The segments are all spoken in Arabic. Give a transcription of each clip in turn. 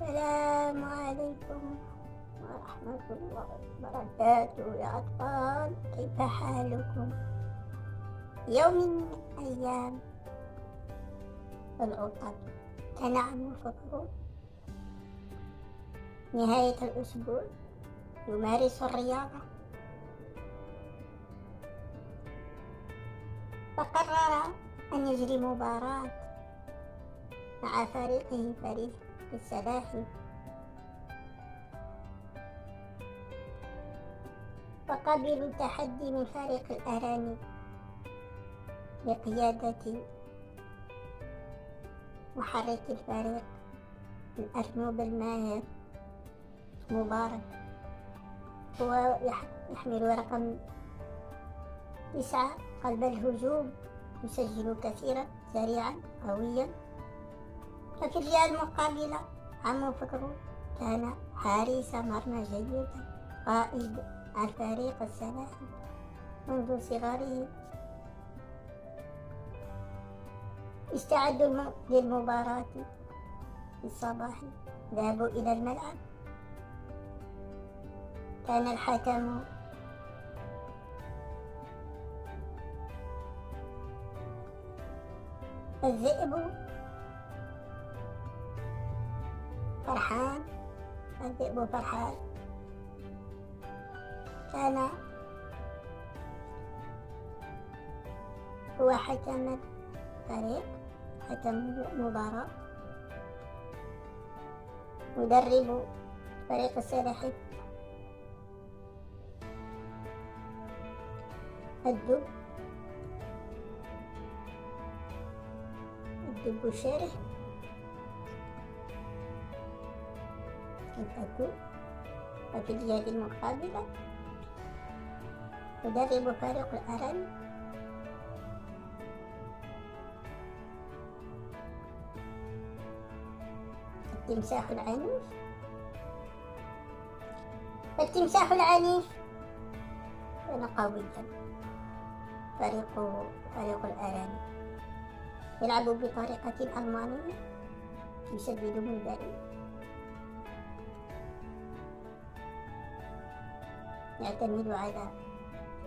السلام عليكم ورحمة الله وبركاته يا أطفال، كيف حالكم؟ يوم من الأيام القطط تنعم الفطر نهاية الأسبوع يمارس الرياضة، فقرر أن يجري مباراة مع فريقه فريق السلاحف، وقبلوا التحدي من فريق الأرانب بقيادة محرك الفريق الأرنب الماهر مبارك. هو يحمل رقم 9 قلب الهجوم، يسجل كثيرا سريعا قويا. ففي الجهة المقابلة عمو فكرو كان حارس مرمى جيدا، قائد الفريق السلاحف منذ صغره. استعدوا للمباراة في الصباح، ذهبوا إلى الملعب. كان الحكم الذئب فرحان. كان هو حكم الفريق، حكم المباراة، مدرب فريق السلاحف الدب شرح الدب. وفي الجهة المقابلة مدرب فريق الأرانب التمساح العنيف. التمساح العنيف كان قويا. فريق الأرانب يلعب بطريقة ألمانية، يسدد من بعيد، يعتمد على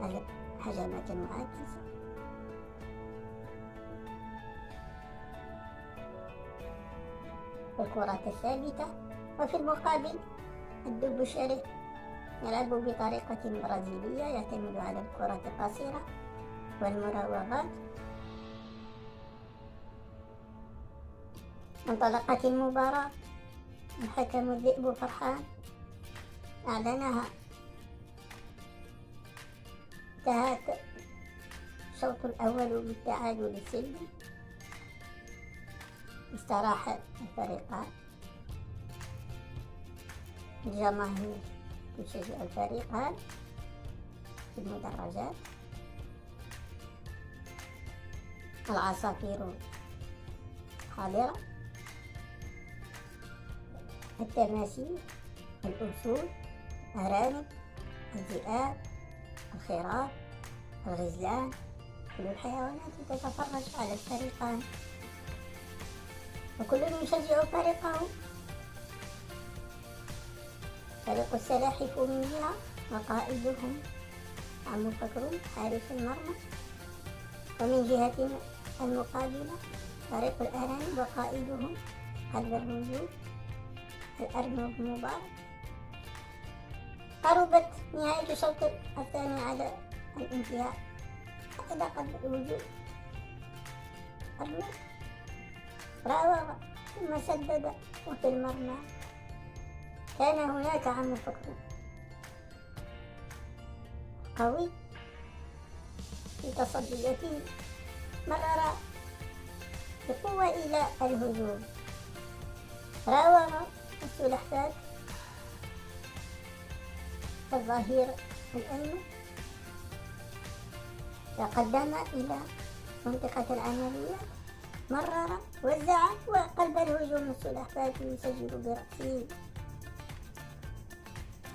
الهجمات المعاكسة. الكرة الثابتة. وفي المقابل الدب الشرس يلعب بطريقة برازيلية، يعتمد على الكرة القصيرة والمراوغات. انطلقت المباراة، الحكم الذئب فرحان أعلنها. انتهى الشوط الأول بالتعادل السلبي. استراح الفريقان، الجماهير تشجع الفريقان في المدرجات، العصافير حاضرة، التماسيح، الأسود، الأرانب، الذئاب، الخراف، الغزلان، كل الحيوانات تتفرج على الفريقان، وكل يشجع فريقه. فريق السلاحف من جهة وقائدهم عمو فكرو حارس المرمى، ومن جهة المقابلة فريق الأرانب وقائدهم قلب الهجوم الأرنب مبارك. قربت نهاية الشوط الثاني على الانتهاء. إلى قلب الهجوم أرنب راوغ ثم سدد، وفي المرمى كان هناك عمو فكرو قوي في تصدياته، مرر بقوة إلى الهجوم، راوغ السلحفاة الظهير الأيمن، تقدم إلى منطقة العملية، مرر وزع، وقلب الهجوم السلحفاة يسجل برأسه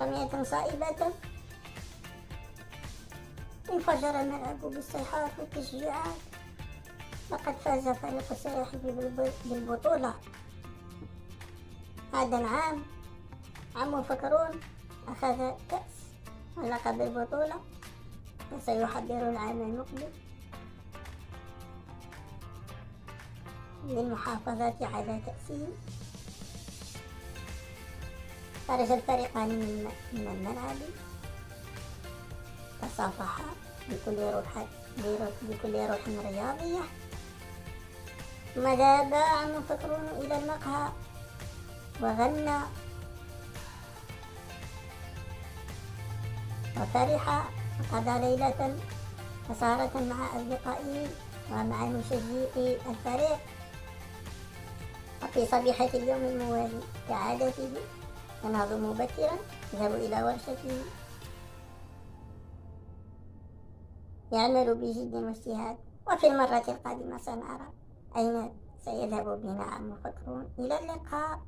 رمية صائبة. انفجر الملعب بالصيحات والتشجيعات. لقد فاز فريق السلاحف بالبطولة. هذا العام عم فكرون أخذ كأس ولقب البطولة، وسيحضر العام المقبل للمحافظة على كأسه. خرج الفريقان من الملعب، تصافحا بكل روح رياضية، ثم ذهب عم فكرون إلى المقهى وغنى وفرح، وقضى ليلة وسهرة مع أصدقائه ومع مشجعي الفريق. وفي صبيحة اليوم الموالي كعادته ينهض مبكرا، يذهب إلى ورشته، يعمل بجد واجتهاد. وفي المرة القادمة سنرى أين سيذهب بنا عم فكرون. إلى اللقاء.